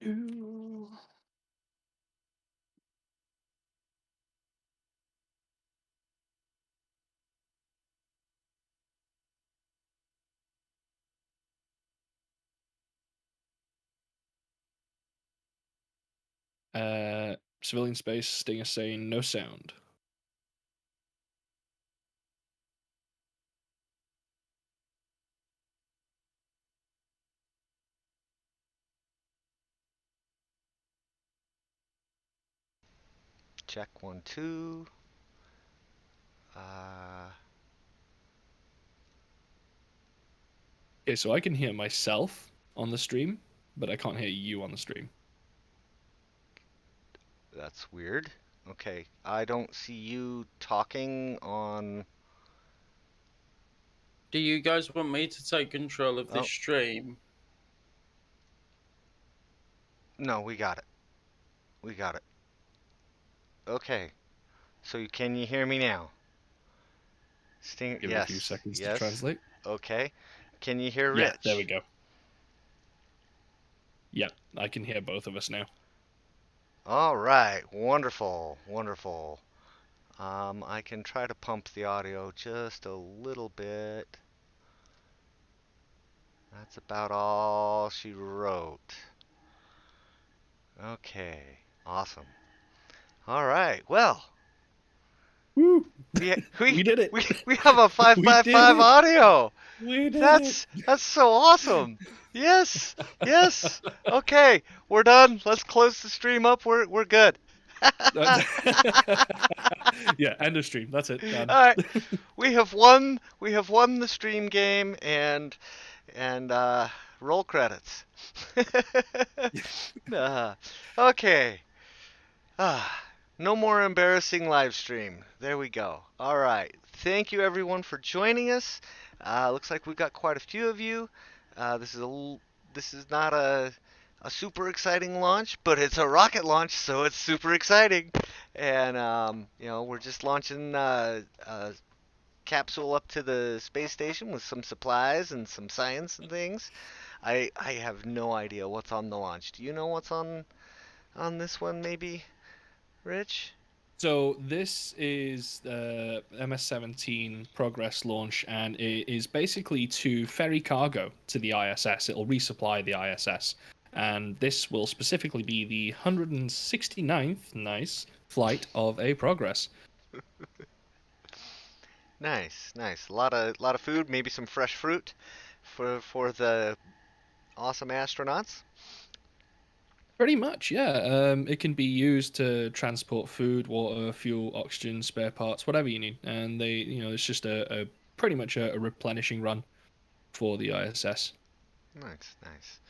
Ooh. Uh, Civilian space, Stinger saying no sound. Check 1, 2. Uh, Okay, so I can hear myself on the stream, but I can't hear you on the stream. that's weird. Okay, I don't see you talking on. Do you guys want me to take control of this Oh, stream? no, we got it. We got it. Okay, so can you hear me now? Sting, Give it a few yes, seconds to yes. translate. Okay. Can you hear Yeah, there we Rich? go. Yeah, I can hear both of us now. All right, wonderful, wonderful. I can try to pump the audio just a little bit. That's about all she wrote. Okay, awesome. All right, well, Woo! we we We did it. we have a We did 555 it. audio. We did it. That's so awesome. Yes, yes. Okay, we're done. Let's close the stream up. We're good. Yeah, end of stream. That's it. All Done. right, we have won. We have won the stream game, and roll credits. uh, okay. Ah, no more embarrassing live stream. There we go. All right. Thank you everyone for joining us. Looks like we got quite a few of you. This is not a super exciting launch, but it's a rocket launch, so it's super exciting. And we're just launching a capsule up to the space station with some supplies and some science and things. I have no idea what's on the launch. Do you know what's on this one, maybe? Rich? So this is MS-17 Progress launch, and it is basically to ferry cargo to the ISS. It'll resupply the ISS, and this will specifically be the 169th nice flight of a Progress. Nice, nice. A lot of food, maybe some fresh fruit for the awesome astronauts. Pretty much, yeah. It can be used to transport food, water, fuel, oxygen, spare parts, whatever you need. And it's just a pretty much a replenishing run for the ISS. Nice, nice.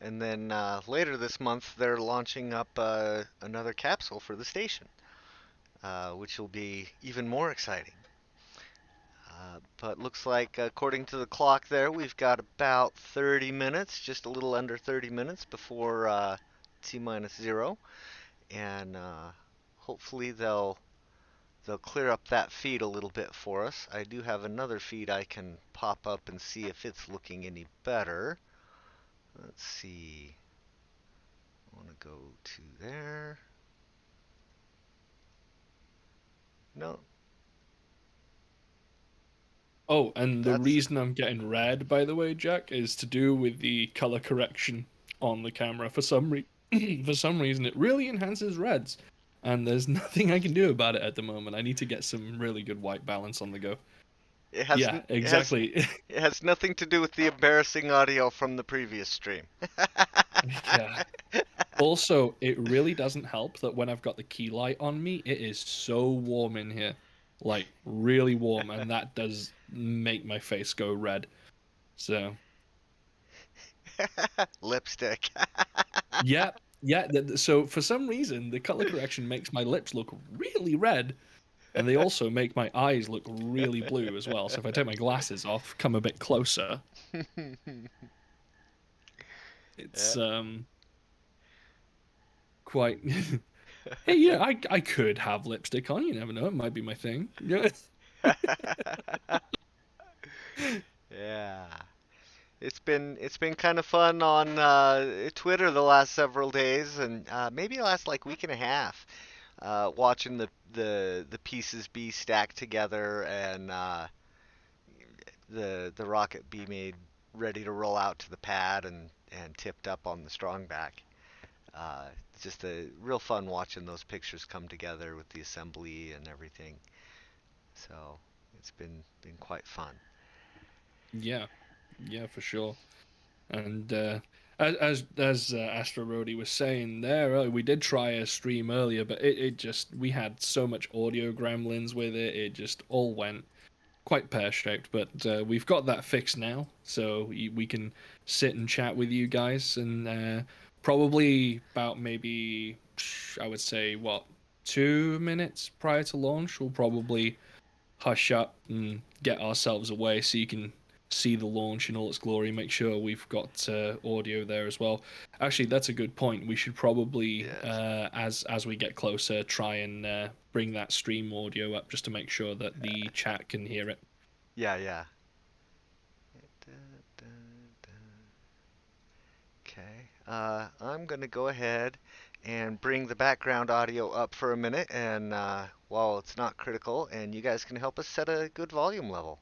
And then later this month, they're launching up another capsule for the station, which will be even more exciting. But looks like, according to the clock there, we've got about 30 minutes, just a little under 30 minutes before T minus zero. And hopefully they'll clear up that feed a little bit for us. I do have another feed I can pop up and see if it's looking any better. Let's see. I want to go to there. No, Oh, and the that's reason I'm getting red, by the way, Jack, is to do with the color correction on the camera. For some reason, it really enhances reds, and there's nothing I can do about it at the moment. I need to get some really good white balance on the go. it has Yeah, it has exactly. it has nothing to do with the embarrassing audio from the previous stream. Yeah. Also, it really doesn't help that when I've got the key light on me, it is so warm in here. Like, really warm, and that does make my face go red. So, Lipstick. yeah, yeah. So, for some reason, the color correction makes my lips look really red, and they also make my eyes look really blue as well. So, if I take my glasses off, come a bit closer, Yeah. it's quite. Hey, yeah, I could have lipstick on. You never know. It might be my thing. Yeah. Yeah. it's been kind of fun on Twitter the last several days, and maybe the last like week and a half, watching the pieces be stacked together and the rocket be made ready to roll out to the pad and tipped up on the strong back. It's just a real fun watching those pictures come together with the assembly and everything. So it's been quite fun. Yeah, yeah, for sure. And as Astro Rody was saying there, we did try a stream earlier, but it just we had so much audio gremlins with it. It just all went quite pear-shaped. But we've got that fixed now, so we can sit and chat with you guys. And probably about maybe I would say what 2 minutes prior to launch, we'll probably hush up and get ourselves away so you can see the launch in all its glory. Make sure we've got audio there as well. Actually, that's a good point. We should probably, Yes. as we get closer, try and bring that stream audio up just to make sure that the chat can hear it. Yeah, yeah. Okay. I'm gonna go ahead and bring the background audio up for a minute, and while it's not critical, and you guys can help us set a good volume level.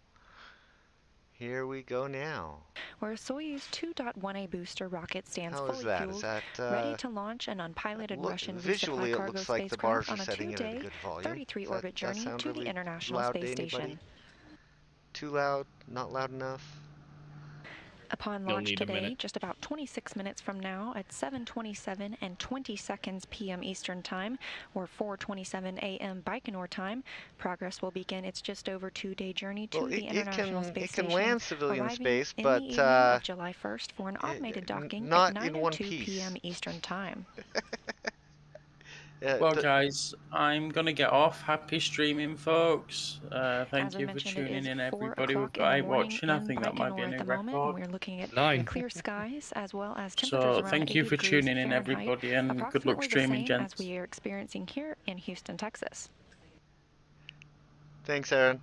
Here we go now. Where a Soyuz 2.1A booster rocket stands How is fully that? Is fueled, that ready to launch an unpiloted look Russian resupply visually? It cargo looks like the bars spacecraft are on a setting it at a 2-day, good volume. 33-orbit That journey sound to the really International loud to Space anybody? Station. Too loud? Not loud enough? Upon You'll launch need a today, minute. just about 26 minutes from now at 7:27 and 20 seconds p.m. Eastern Time, or 4:27 a.m. Baikonur Time, Progress will begin its just over 2-day journey to Well, the International Space it can Station, land civilian arriving space, in the but evening of July 1st for an automated docking at not in one 9:02 piece. p.m. Eastern Time. Well, guys, I'm gonna get off. Happy streaming, folks. As Thank I you for mentioned, it tuning is in, 4 everybody. We've o'clock in got the 8 morning watching. I in think that might be a Baikonur at new the moment, and record. we're looking at 9. clear skies as well as temperatures So around thank 80 you for degrees tuning in, Fahrenheit, everybody, and good luck approximately the streaming, same as gents. we are experiencing here in Houston, Texas. Thanks, Aaron.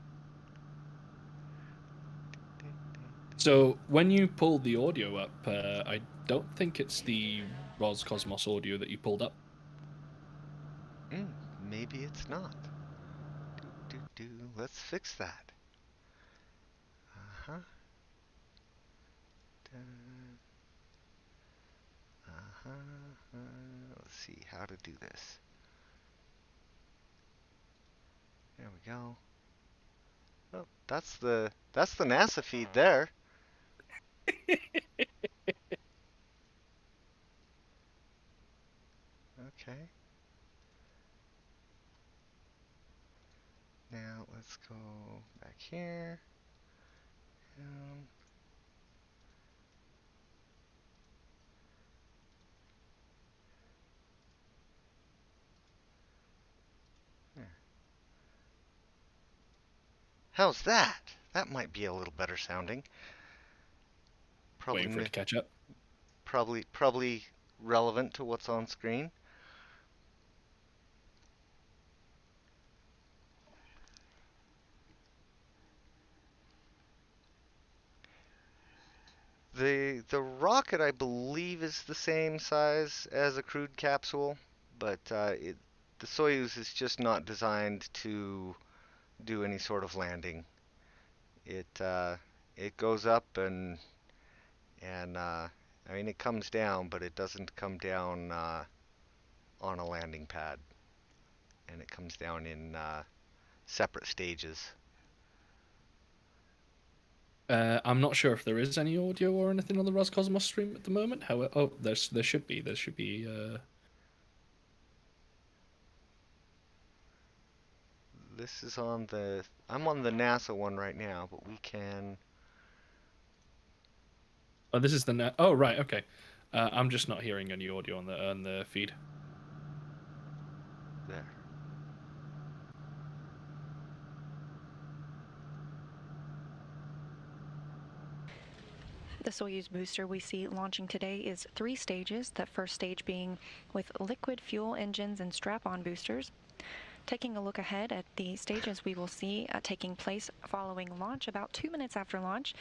So when you pulled the audio up, I don't think it's the Roscosmos audio that you pulled up. Maybe it's not. Let's fix that. Uh-huh. Let's see how to do this. There we go. Oh, that's the NASA feed there. Okay. Now let's go back here. Um, there. How's that? That might be a little better sounding. Waiting for it to catch up. Probably relevant to what's on screen. The rocket, I believe, is the same size as a crewed capsule, but the Soyuz is just not designed to do any sort of landing. It goes up and I mean it comes down, but it doesn't come down on a landing pad, and it comes down in separate stages. I'm not sure if there is any audio or anything on the Roscosmos stream at the moment. However, oh, there should be. There should be. This is on the I'm on the NASA one right now, but we can. Oh, this is the. Oh, right. Okay. I'm just not hearing any audio on the feed. There. The Soyuz booster we see launching today is 3 stages, the first stage being with liquid fuel engines and strap-on boosters. Taking a look ahead at the stages we will see taking place following launch, about 2 minutes after launch,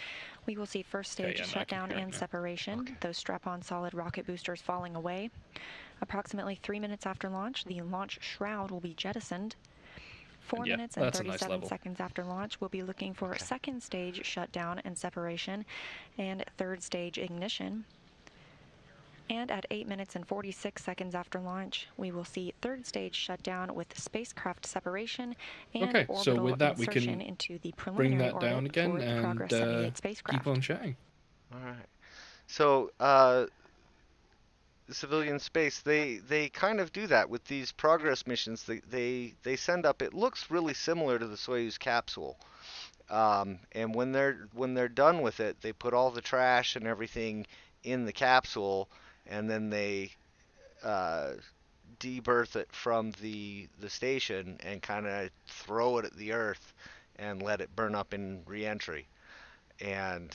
we will see first stage shutdown and separation, those strap-on solid rocket boosters falling away. Approximately 3 minutes after launch, the launch shroud will be jettisoned. 4 minutes and 37 seconds after launch, we'll be looking for second stage shutdown and separation and third stage ignition. And at 8 minutes and 46 seconds after launch, we will see third stage shutdown with spacecraft separation and orbital insertion into the preliminary bring that down orbit again for the and Progress 78 spacecraft. keep on chatting. All right. So, civilian space, they kind of do that with these Progress missions. They send up. It looks really similar to the Soyuz capsule. And when they're done with it, they put all the trash and everything in the capsule, and then they debirth it from the station and kind of throw it at the Earth and let it burn up in reentry. And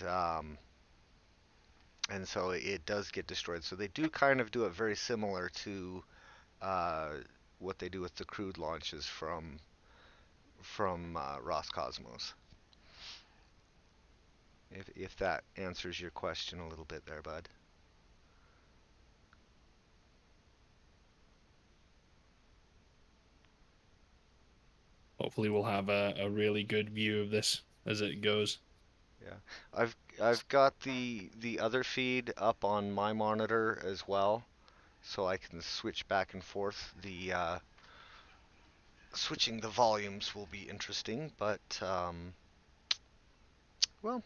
so it does get destroyed. So they do kind of do it very similar to what they do with the crewed launches from Roscosmos. If that answers your question a little bit there, bud. Hopefully we'll have a really good view of this as it goes. Yeah, I've got the other feed up on my monitor as well, so I can switch back and forth. The switching the volumes will be interesting, but well,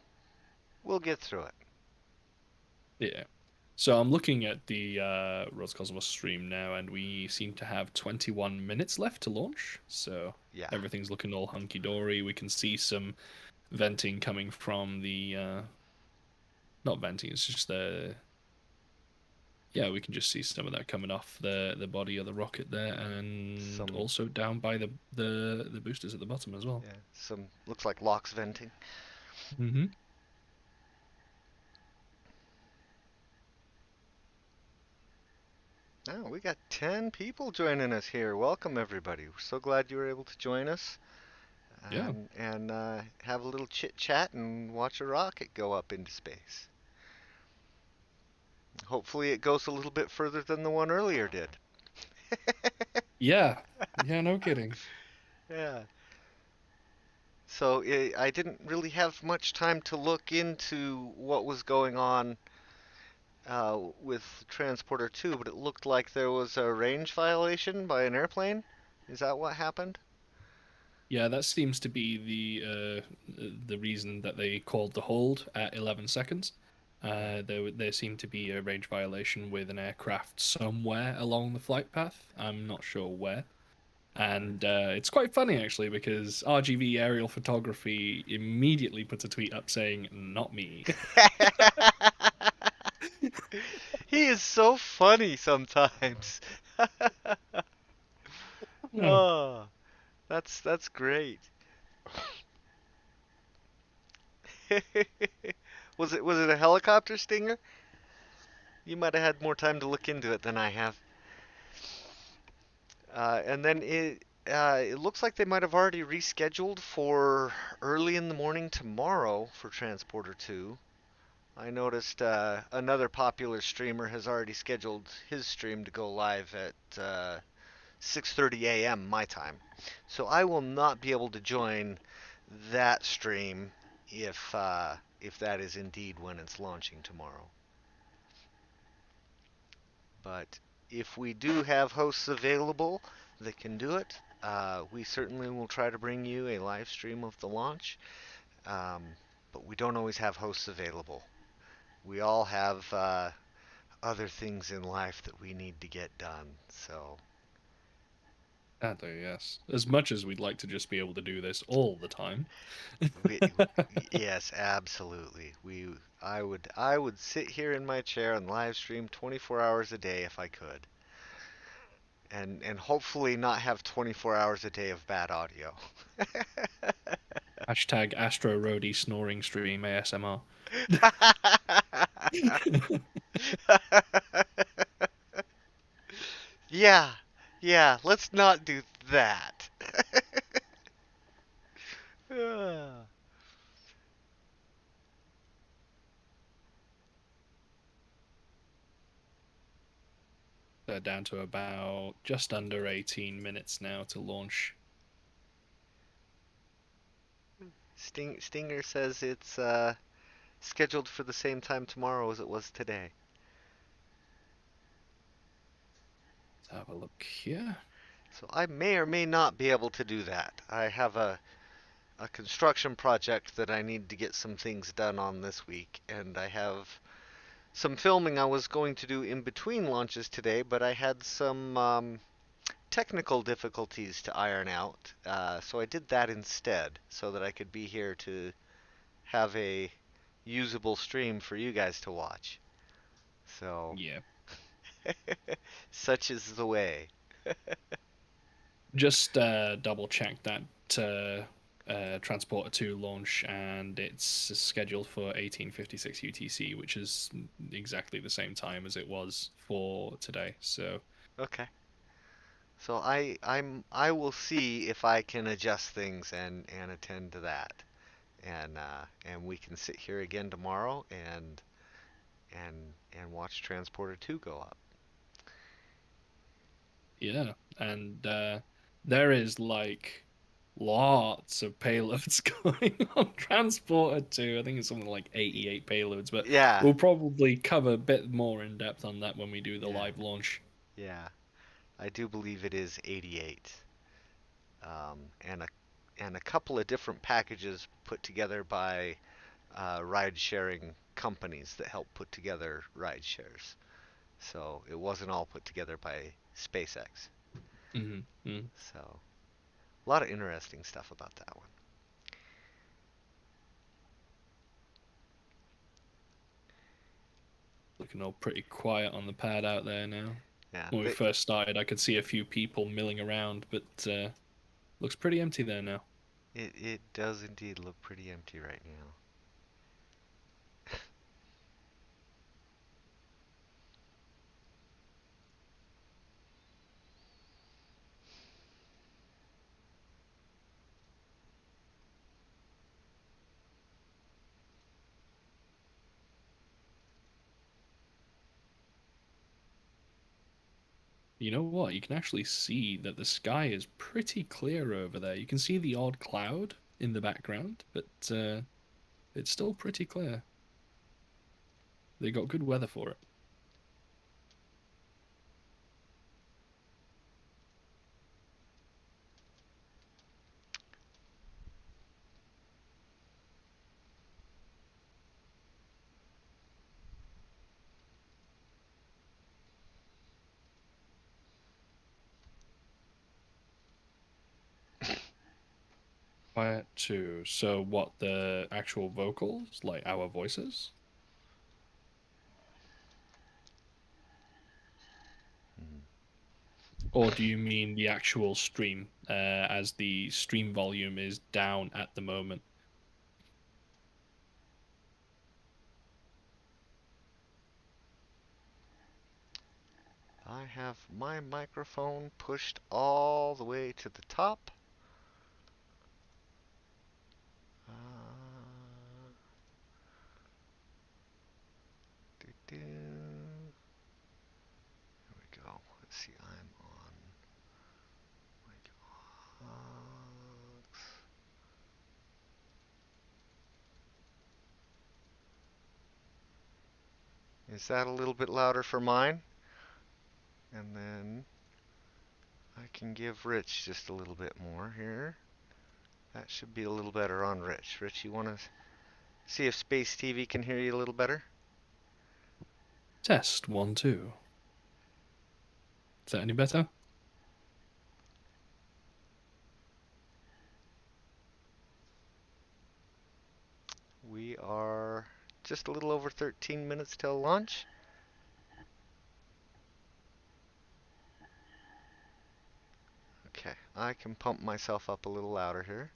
we'll get through it. Yeah. So I'm looking at the Roscosmos stream now, and we seem to have 21 minutes left to launch. So yeah, everything's looking all hunky-dory. We can see some venting coming from the... not venting, it's just the... Yeah, we can just see some of that coming off the body of the rocket there, and also down by the boosters at the bottom as well. Yeah, some looks like LOX venting. Mm-hmm. Oh, we got 10 people joining us here. Welcome, everybody. We're so glad you were able to join us. And have a little chit-chat and watch a rocket go up into space. Hopefully it goes a little bit further than the one earlier did. Yeah, no kidding. Yeah. So I didn't really have much time to look into what was going on with Transporter 2, but it looked like there was a range violation by an airplane. Is that what happened? Yeah, that seems to be the reason that they called the hold at 11 seconds. There seemed to be a range violation with an aircraft somewhere along the flight path. I'm not sure where. And it's quite funny, actually, because RGV Aerial Photography immediately puts a tweet up saying, "Not me." He is so funny sometimes. Oh, that's great. Was it a helicopter stinger? You might have had more time to look into it than I have. And then it looks like they might have already rescheduled for early in the morning tomorrow for Transporter 2. I noticed another popular streamer has already scheduled his stream to go live at 6:30 a.m. my time. So I will not be able to join that stream if that is indeed when it's launching tomorrow. But if we do have hosts available that can do it, we certainly will try to bring you a live stream of the launch. But we don't always have hosts available. We all have other things in life that we need to get done. So. Yes. As much as we'd like to just be able to do this all the time. Yes, absolutely. I would sit here in my chair and live stream 24 hours a day if I could. And hopefully not have 24 hours a day of bad audio. Hashtag Astro Roadie snoring stream ASMR. Yeah, let's not do that. down to about just under 18 minutes now to launch. Stinger says it's scheduled for the same time tomorrow as it was today. Let's have a look here. So I may or may not be able to do that. I have a construction project that I need to get some things done on this week, and I have some filming I was going to do in between launches today, but I had some technical difficulties to iron out, so I did that instead, so that I could be here to have a usable stream for you guys to watch. So, Yeah. such is the way. Just double check that Transporter 2 launch, and it's scheduled for 1856 UTC, which is exactly the same time as it was for today. So Okay. So I will see if I can adjust things and attend to that, and we can sit here again tomorrow and watch Transporter 2 go up. yeah, and there is like lots of payloads going on Transporter 2. I think it's something like 88 payloads, but Yeah, we'll probably cover a bit more in depth on that when we do the yeah, live launch. yeah. I do believe it is 88, and a couple of different packages put together by ride-sharing companies that help put together ride shares. So it wasn't all put together by SpaceX. Mm-hmm. So a lot of interesting stuff about that one. Looking all pretty quiet on the pad out there now. Yeah, When we first started, I could see a few people milling around, but looks pretty empty there now. it does indeed look pretty empty right now. You know what? You can actually see that the sky is pretty clear over there. You can see the odd cloud in the background, but it's still pretty clear. They got good weather for it. Quiet too. So what, the actual vocals, like our voices? Or do you mean the actual stream, as the stream volume is down at the moment? I have my microphone pushed all the way to the top. There we go. Let's see, I'm on mic aux. Is that a little bit louder for mine? And then I can give Rich just a little bit more here. That should be a little better on Rich. Rich, you want to see if Space TV can hear you a little better? Test 1, 2. Is that any better? We are just a little over 13 minutes till launch. Okay, I can pump myself up a little louder here.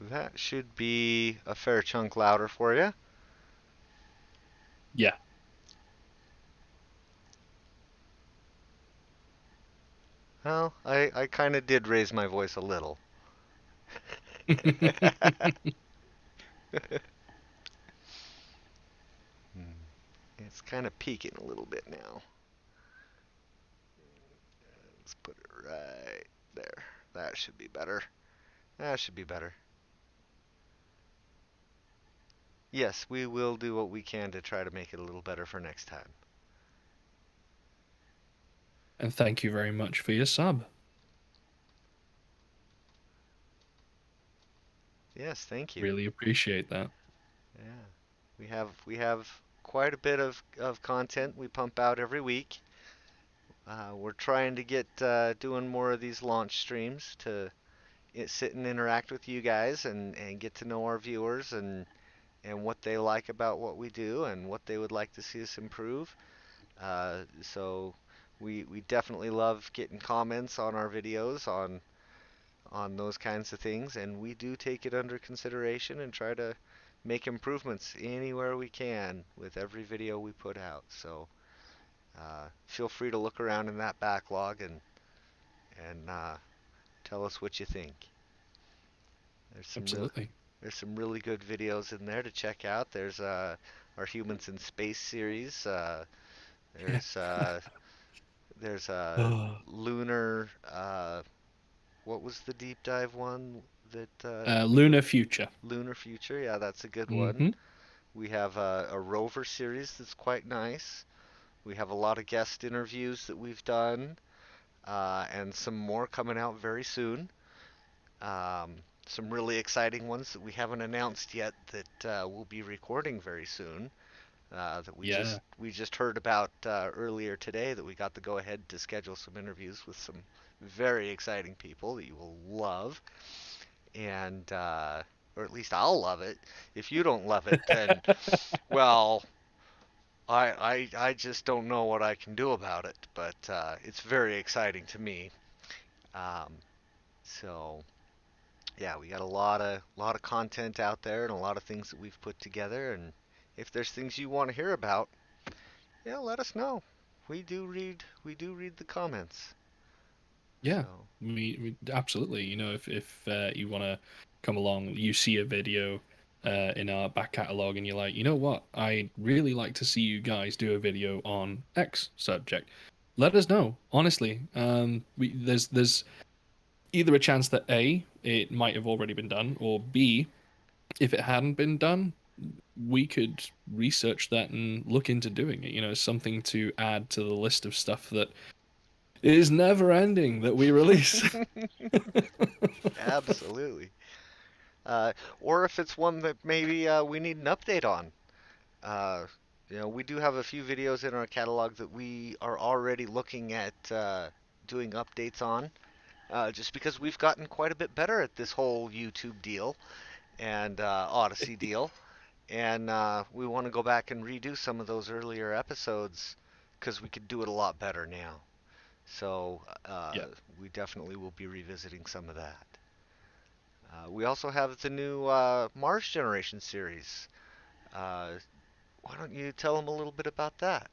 That should be a fair chunk louder for you. Yeah. Well, I kind of did raise my voice a little. It's kind of peaking a little bit now. Let's put it right there. That should be better. That should be better. Yes, we will do what we can to try to make it a little better for next time. And thank you very much for your sub. Yes, thank you. Really appreciate that. Yeah. We have quite a bit of content we pump out every week. We're trying to get doing more of these launch streams to sit and interact with you guys and get to know our viewers and what they like about what we do and what they would like to see us improve. So we definitely love getting comments on our videos on those kinds of things, and we do take it under consideration and try to make improvements anywhere we can with every video we put out. So feel free to look around in that backlog and tell us what you think. Absolutely. There's some really good videos in there to check out. There's our Humans in Space series. There's there's lunar. What was the deep dive one that Lunar Future. Lunar Future? Yeah, that's a good one. Mm-hmm. We have a rover series that's quite nice. We have a lot of guest interviews that we've done, and some more coming out very soon. Some really exciting ones that we haven't announced yet that we'll be recording very soon. That we just heard about earlier today. That we got the go ahead to schedule some interviews with some very exciting people that you will love, and or at least I'll love it. If you don't love it, then well, I just don't know what I can do about it. But it's very exciting to me. Um, so yeah, we got a lot of content out there and a lot of things that we've put together. And if there's things you want to hear about, yeah, let us know. We do read the comments. Yeah, So we absolutely. You know, if you want to come along, you see a video in our back catalog, and you're like, you know what, I'd really like to see you guys do a video on X subject. Let us know. Honestly, there's either a chance that A, it might have already been done, or B, if it hadn't been done, we could research that and look into doing it. You know, something to add to the list of stuff that is never ending that we release. absolutely. Or if it's one that maybe we need an update on. Uh, we do have a few videos in our catalog that we are already looking at doing updates on, just because we've gotten quite a bit better at this whole YouTube deal and Odyssey deal, and we want to go back and redo some of those earlier episodes because we could do it a lot better now. So Yeah. we definitely will be revisiting some of that. We also have the new Mars Generation series. Uh, why don't you tell them a little bit about that?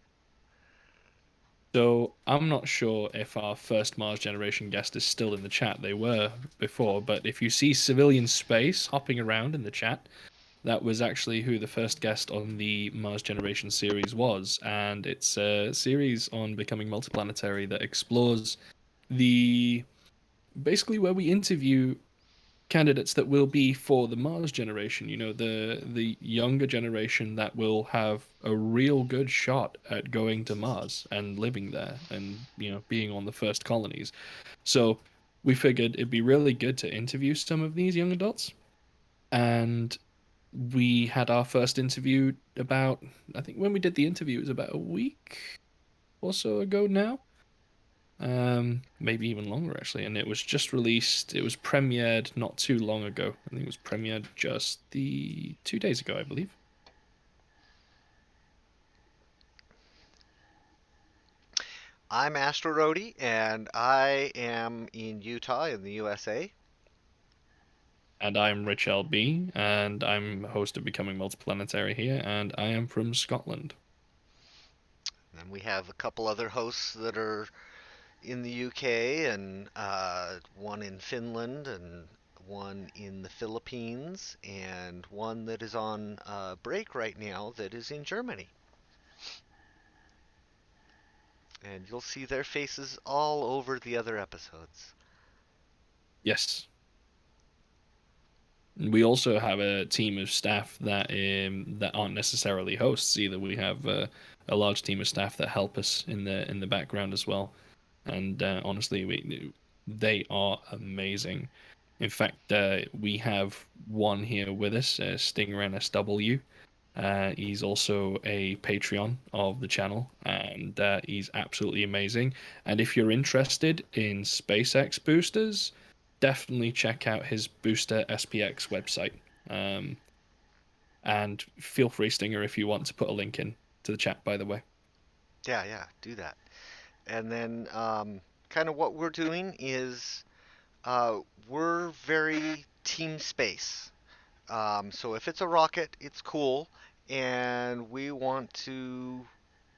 So I'm not sure if our first Mars generation guest is still in the chat. They were before, but if you see civilian space hopping around in the chat, that was actually who the first guest on the Mars Generation series was, and it's a series on becoming multiplanetary that explores the basically where we interview candidates that will be for the Mars generation, you know, the younger generation that will have a real good shot at going to Mars and living there and, you know, being on the first colonies. So we figured it'd be really good to interview some of these young adults. And we had our first interview about, I think when we did the interview, it was about a week or so ago now. Maybe even longer actually, and it was just released. It was premiered not too long ago. I think it was premiered just the 2 days ago, I believe. I'm Astro Rody, and I am in Utah in the USA. And I'm Rich LB, and I'm host of Becoming Multiplanetary here, and I am from Scotland. And we have a couple other hosts that are in the UK, and one in Finland, and one in the Philippines, and one that is on break right now that is in Germany. And you'll see their faces all over the other episodes. Yes. We also have a team of staff that aren't necessarily hosts either. We have a large team of staff that help us in the background as well. And honestly, they are amazing. In fact, we have one here with us, Stinger NSW. He's also a Patreon of the channel, and he's absolutely amazing. And if you're interested in SpaceX boosters, definitely check out his Booster SPX website. Um, and feel free, Stinger, if you want to put a link in to the chat, by the way. Yeah, do that. And then kind of what we're doing is uh, we're very team space. So if it's a rocket, it's cool, and we want to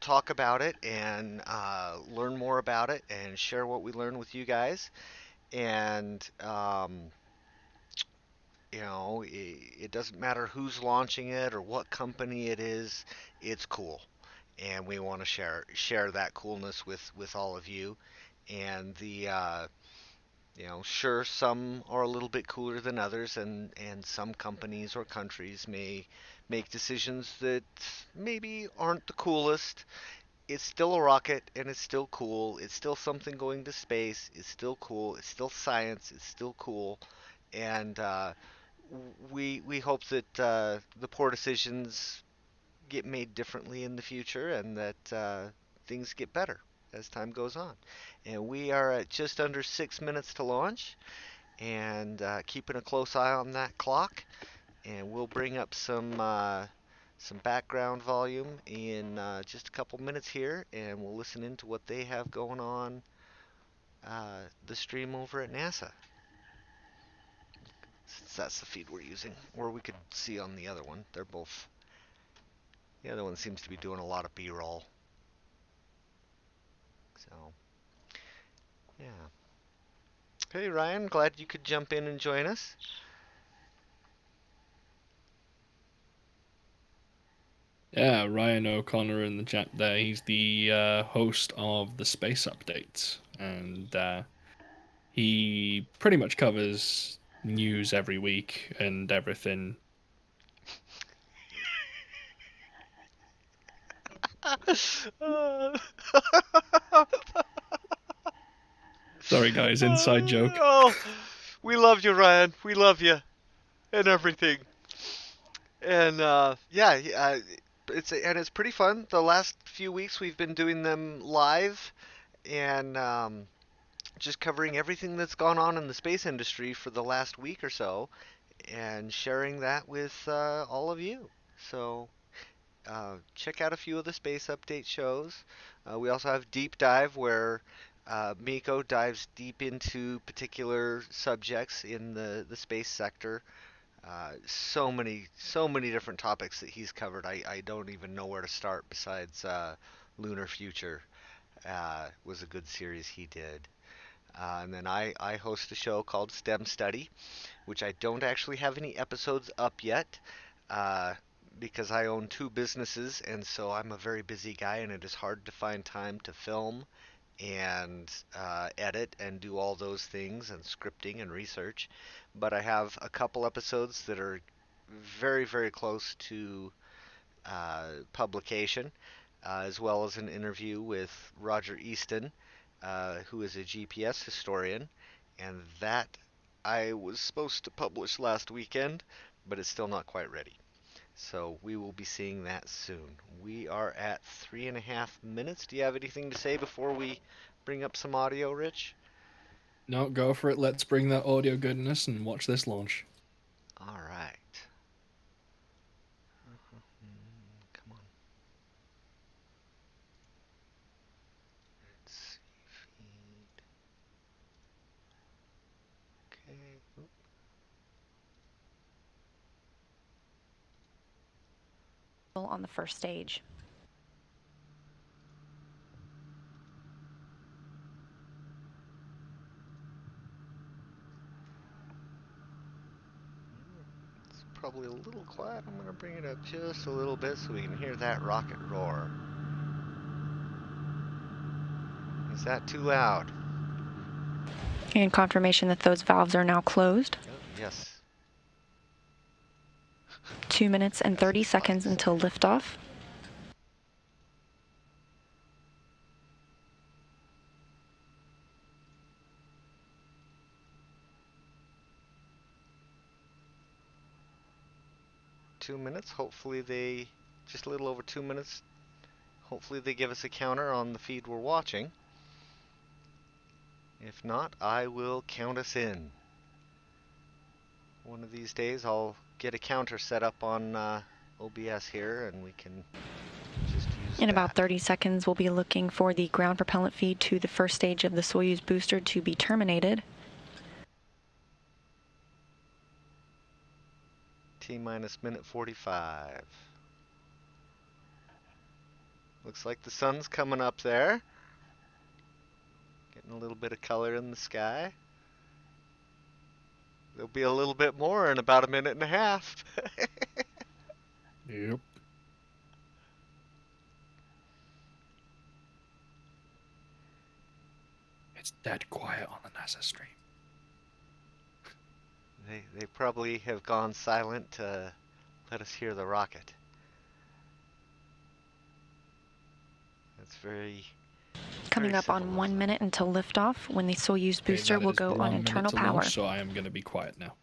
talk about it and learn more about it and share what we learn with you guys. And it doesn't matter who's launching it or what company it is, it's cool. And we want to share that coolness with all of you. And sure, some are a little bit cooler than others, and some companies or countries may make decisions that maybe aren't the coolest. It's still a rocket, and it's still cool. It's still something going to space. It's still cool. It's still science. It's still cool. And we hope that the poor decisions get made differently in the future, and that things get better as time goes on. And we are at just under 6 minutes to launch, and keeping a close eye on that clock. And we'll bring up some background volume in just a couple minutes here, and we'll listen into what they have going on the stream over at NASA. Since that's the feed we're using, or we could see on the other one. They're both. The other one seems to be doing a lot of B-roll. So, yeah. Hey Ryan, glad you could jump in and join us. Yeah, Ryan O'Connor in the chat there. He's the host of the Space Update, and he pretty much covers news every week and everything. Sorry, guys, inside joke. Oh, we love you, Ryan. We love you and everything. And it's pretty fun. The last few weeks we've been doing them live, and just covering everything that's gone on in the space industry for the last week or so, and sharing that with all of you. So check out a few of the space update shows. We also have Deep Dive, where Miko dives deep into particular subjects in the space sector. So many different topics that he's covered. I don't even know where to start. Besides Lunar Future was a good series he did. And then I host a show called STEM Study, which I don't actually have any episodes up yet, uh, because I own two businesses, and so I'm a very busy guy, and it is hard to find time to film and edit and do all those things, and scripting and research. But I have a couple episodes that are very, very close to publication, as well as an interview with Roger Easton, who is a GPS historian, and that I was supposed to publish last weekend, but it's still not quite ready. So we will be seeing that soon. We are at 3.5 minutes. Do you have anything to say before we bring up some audio, Rich? No, go for it. Let's bring that audio goodness and watch this launch. All right. Come on. Let's see. Feed. Okay. On the first stage. probably a little quiet. I'm going to bring it up just a little bit so we can hear that rocket roar. Is that too loud? And confirmation that those valves are now closed. Oh, yes. 2 minutes and 30 seconds until liftoff. .2 minutes. Hopefully they, just a little over 2 minutes. Hopefully they give us a counter on the feed we're watching. If not, I will count us in. One of these days I'll get a counter set up on OBS here and we can just use In that. about 30 seconds, we'll be looking for the ground propellant feed to the first stage of the Soyuz booster to be terminated. T-minus minute 45. Looks like the sun's coming up there. Getting a little bit of color in the sky. There'll be a little bit more in about a minute and a half. Yep. It's dead quiet on the NASA stream. They probably have gone silent to let us hear the rocket. That's very Coming up on 1 minute until liftoff, when the Soyuz booster will go on internal power. Launch, so I am going to be quiet now.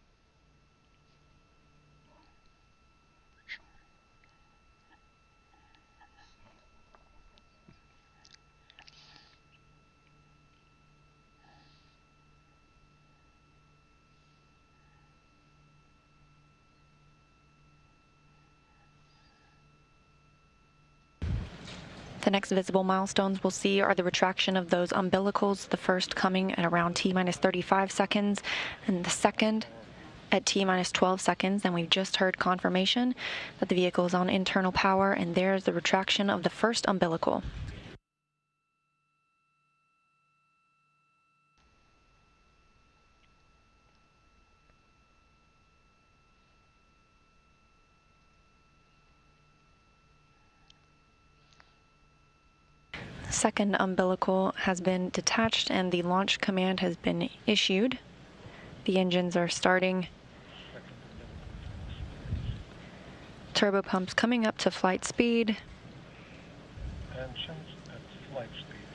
The next visible milestones we'll see are the retraction of those umbilicals, the first coming at around T-minus 35 seconds, and the second at T-minus 12 seconds. And we've just heard confirmation that the vehicle is on internal power, and there's the retraction of the first umbilical. Second umbilical has been detached and the launch command has been issued. The engines are starting. Turbo pumps coming up to flight speed.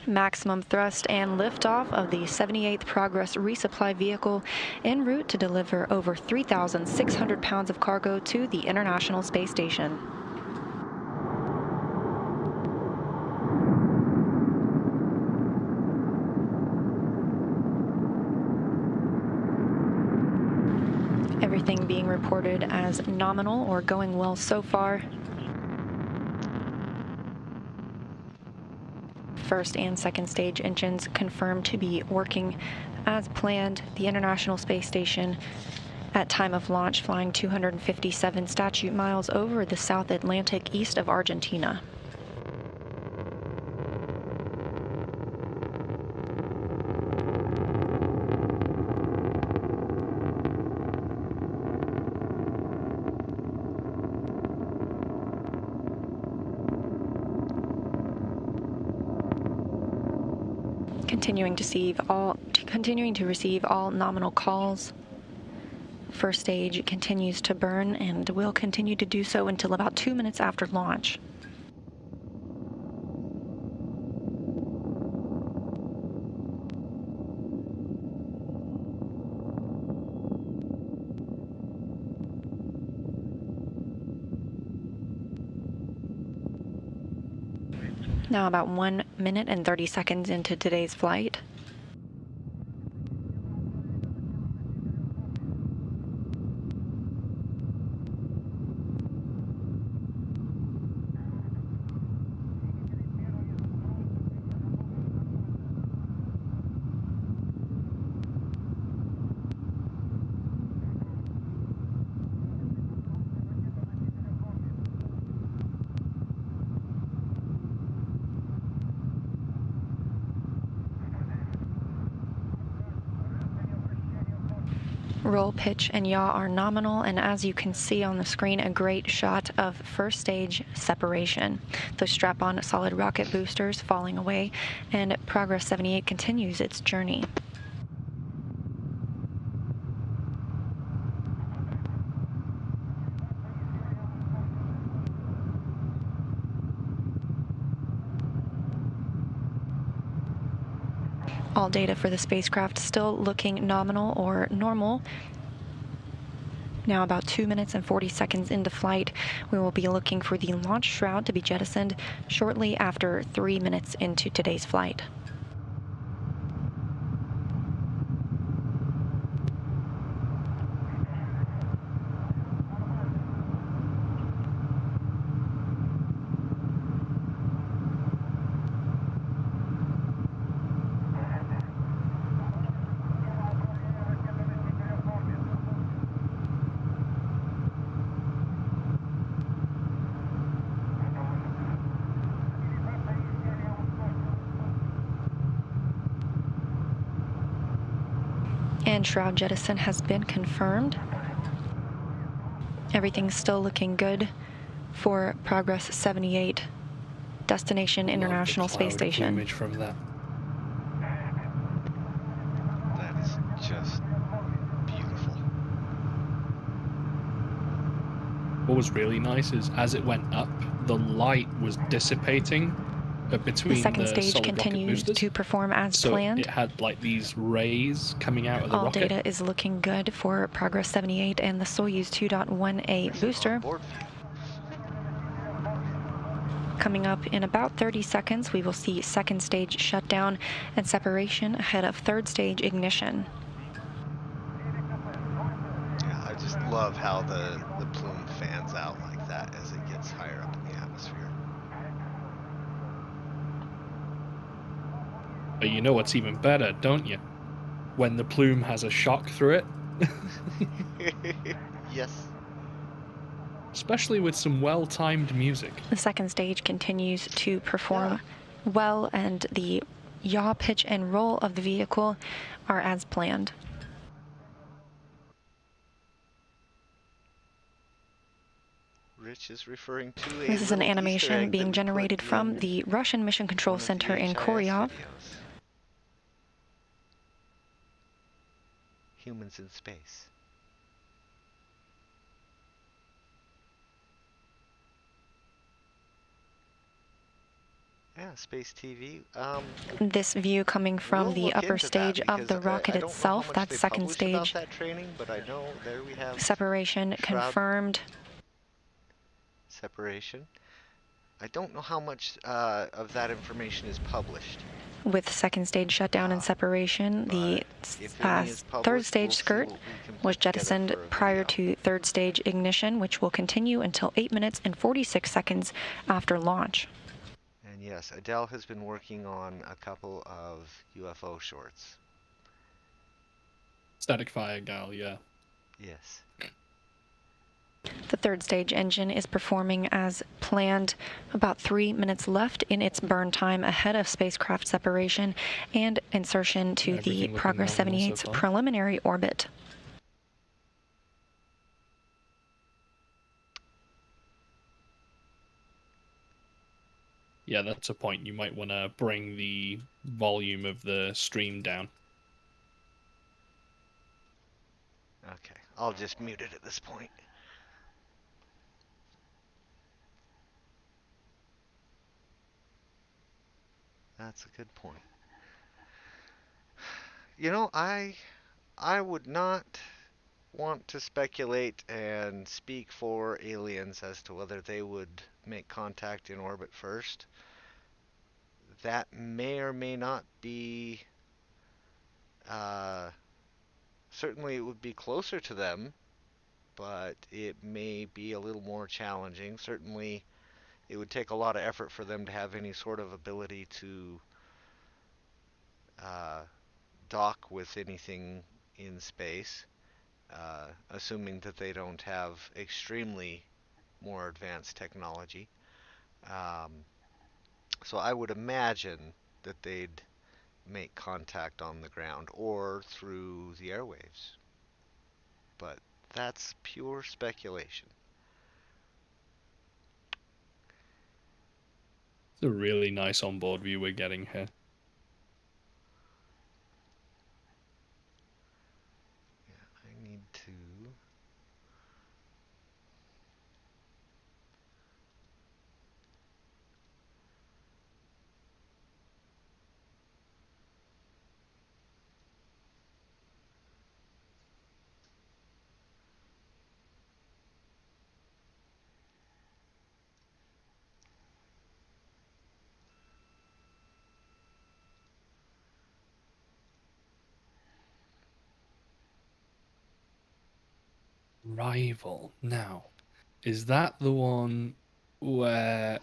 Maximum thrust and liftoff of the 78th Progress resupply vehicle en route to deliver over 3,600 pounds of cargo to the International Space Station. Everything being reported as nominal or going well so far. First and second stage engines confirmed to be working as planned. The International Space Station at time of launch flying 257 statute miles over the South Atlantic east of Argentina. Continuing to receive all nominal calls. First stage continues to burn and will continue to do so until about 2 minutes after launch. Now about 1 minute and 30 seconds into today's flight. Roll, pitch, and yaw are nominal, and as you can see on the screen, a great shot of first stage separation. The strap-on solid rocket boosters falling away, and Progress 78 continues its journey. All data for the spacecraft still looking nominal or normal. Now about 2 minutes and 40 seconds into flight, we will be looking for the launch shroud to be jettisoned shortly after 3 minutes into today's flight. And shroud jettison has been confirmed. Everything's still looking good for Progress 78, destination International Space Station. Plumage from that. That is just beautiful. What was really nice is as it went up, the light was dissipating between the second stage solid continues rocket boosters. to perform as So planned. it had like these rays coming out of the All rocket. data is looking good for Progress 78 and the Soyuz 2.1A booster. Onboard view. Coming up in about 30 seconds, we will see second stage shutdown and separation ahead of third stage ignition. Yeah, I just love how the plume fans out like that as it gets higher up in the atmosphere. But you know what's even better, don't you? When the plume has a shock through it. Yes. Especially with some well-timed music. The second stage continues to perform well, and the yaw, pitch, and roll of the vehicle are as planned. Rich is referring to a This is an little Easter animation egg that being we generated put from in the Russian Mission Control one of the Center in HIS Koryov. videos. Humans in space. Yeah, space TV. This view coming from We'll the look upper into that stage of because the rocket I don't know how itself. much That's they second published about stage. that training, but I know there we have Separation shroud confirmed. separation. I don't know how much of that information is published. With second stage shutdown and separation, the if any is third published, stage we'll see skirt what we can was put together jettisoned for a prior video. to third stage ignition, which will continue until 8 minutes and 46 seconds after launch. And yes, Adele has been working on a couple of UFO shorts. Static Fire Gal, yeah. Yes. The third stage engine is performing as planned. About 3 minutes left in its burn time ahead of spacecraft separation and insertion to the Everything looking Progress nominal so 78's far. preliminary orbit. Yeah, that's a point. You might want to bring the volume of the stream down. Okay, I'll just mute it at this point. That's a good point. You know, I would not want to speculate and speak for aliens as to whether they would make contact in orbit first. That may or may not be, certainly it would be closer to them, but it may be a little more challenging. Certainly it would take a lot of effort for them to have any sort of ability to dock with anything in space, assuming that they don't have extremely more advanced technology. So I would imagine that they'd make contact on the ground or through the airwaves. but that's pure speculation. It's a really nice onboard view we're getting here. Yeah, I need to. Rival. Now, is that the one where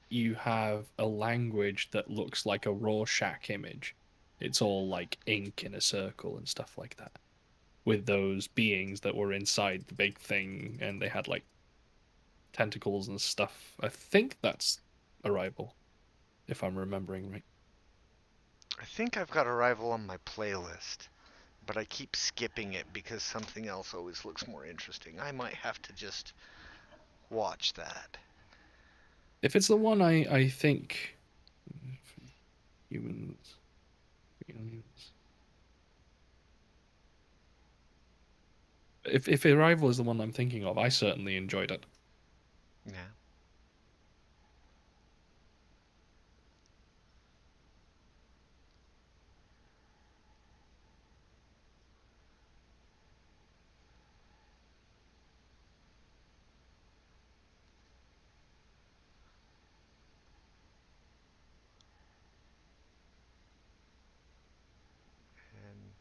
you have a language that looks like a Rorschach image? It's all like ink in a circle and stuff like that, with those beings that were inside the big thing and they had like tentacles and stuff. I think that's Arrival, if I'm remembering right. I think I've got Arrival on my playlist, but I keep skipping it because something else always looks more interesting. I might have to just watch that. If it's the one I think humans, aliens. If Arrival is the one I'm thinking of, I certainly enjoyed it. Yeah. And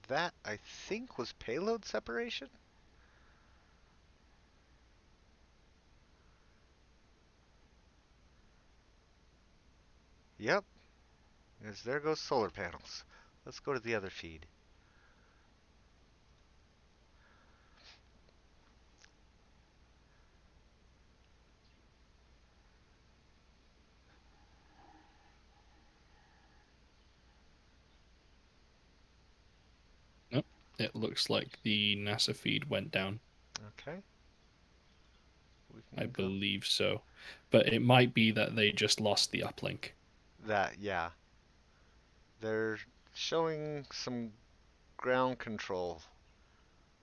that, I think, was payload separation? Yep. As there goes solar panels. Let's go to the other feed. Nope. It looks like the NASA feed went down. Okay. We I can go. believe so. But it might be that they just lost the uplink. That, yeah. They're showing some ground control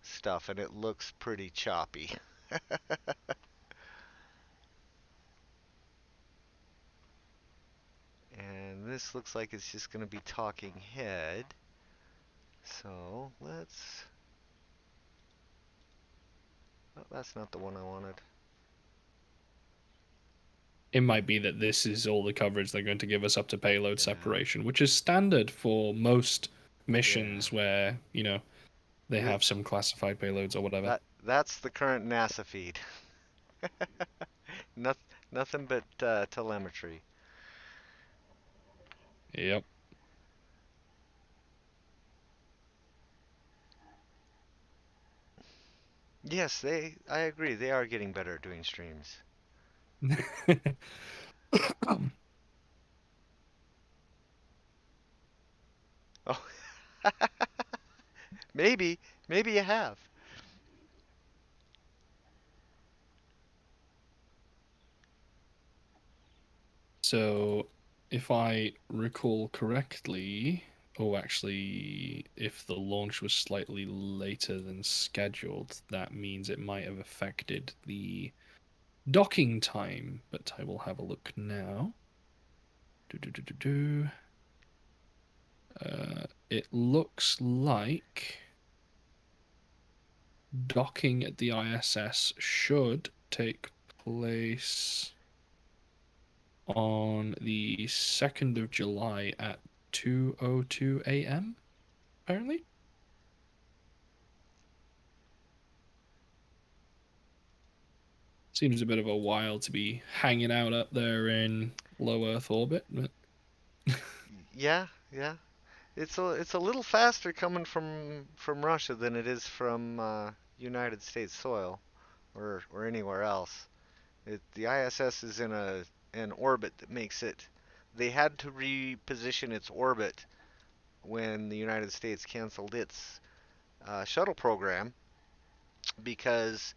stuff, and it looks pretty choppy. And this looks like it's just going to be talking head. So let's. Oh, that's not the one I wanted. It might be that this is all the coverage they're going to give us up to payload Yeah. separation, which is standard for most missions Yeah. where, they have some classified payloads or whatever. That's the current NASA feed. Nothing but telemetry. Yep. Yes, I agree. They are getting better at doing streams. Oh, maybe you have. So, if I recall correctly, actually, if the launch was slightly later than scheduled, that means it might have affected the docking time. But I will have a look now. It looks like docking at the ISS should take place on the 2nd of July at 2:02 a.m. apparently. Seems a bit of a while to be hanging out up there in low Earth orbit, but Yeah, yeah. It's a little faster coming from Russia than it is from United States soil or anywhere else. The ISS is in an orbit that makes it. They had to reposition its orbit when the United States canceled its shuttle program because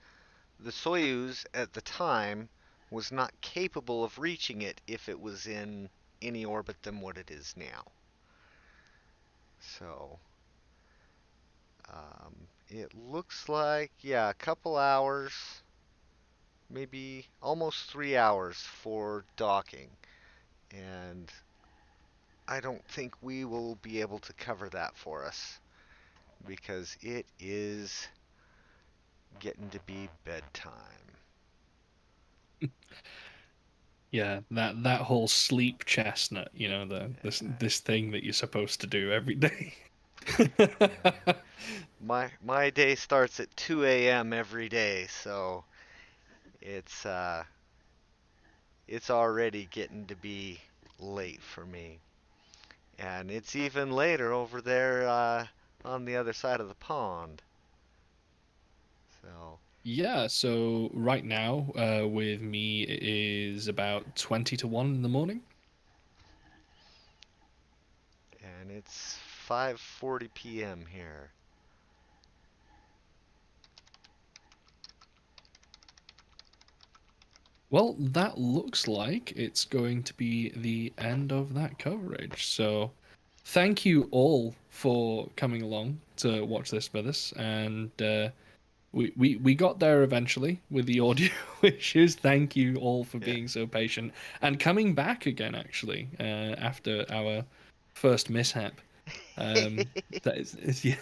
the Soyuz at the time was not capable of reaching it if it was in any orbit than what it is now. So it looks like, yeah, a couple hours, maybe almost 3 hours for docking. And I don't think we will be able to cover that for us because it is getting to be bedtime. Yeah, that whole sleep chestnut, this thing that you're supposed to do every day. My day starts at 2 a.m. every day, so it's uh it's already getting to be late for me. And it's even later over there on the other side of the pond. So, Yeah, so right now, with me it is about 20 to 1 in the morning. and it's 5:40 p.m. here. Well, that looks like it's going to be the end of that coverage. So, thank you all for coming along to watch this with us. And we got there eventually with the audio issues. Thank you all for Yeah. being so patient and coming back again, actually, after our first mishap. That is yeah.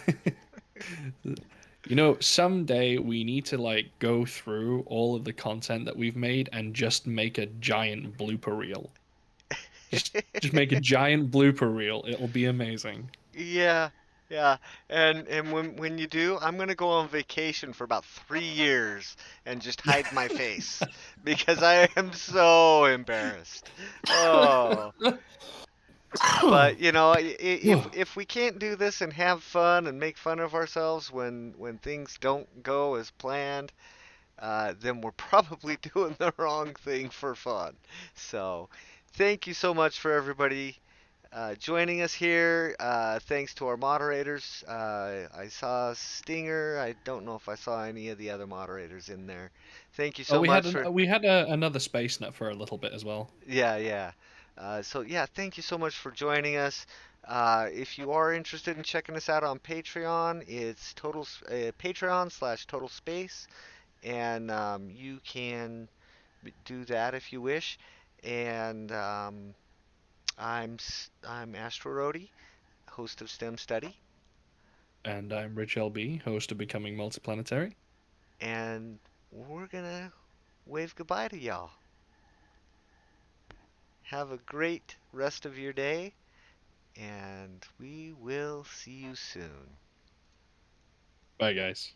Someday we need to like go through all of the content that we've made and just make a giant blooper reel. Just make a giant blooper reel. It'll be amazing. Yeah, yeah. And when you do, I'm gonna go on vacation for about 3 years and just hide my face because I am so embarrassed. Oh. But if we can't do this and have fun and make fun of ourselves when things don't go as planned, then we're probably doing the wrong thing for fun. So, thank you so much for everybody joining us here. Thanks to our moderators. I saw Stinger. I don't know if I saw any of the other moderators in there. Thank you Oh, so much for. we had another space nut for a little bit as well. Yeah, yeah. So yeah, thank you so much for joining us. If you are interested in checking us out on Patreon, it's Patreon/Total Space, and you can do that if you wish. And I'm Astro Rody, host of STEM Study, And I'm Rich LB, host of Becoming Multiplanetary. and we're gonna wave goodbye to y'all. Have a great rest of your day, and we will see you soon. Bye, guys.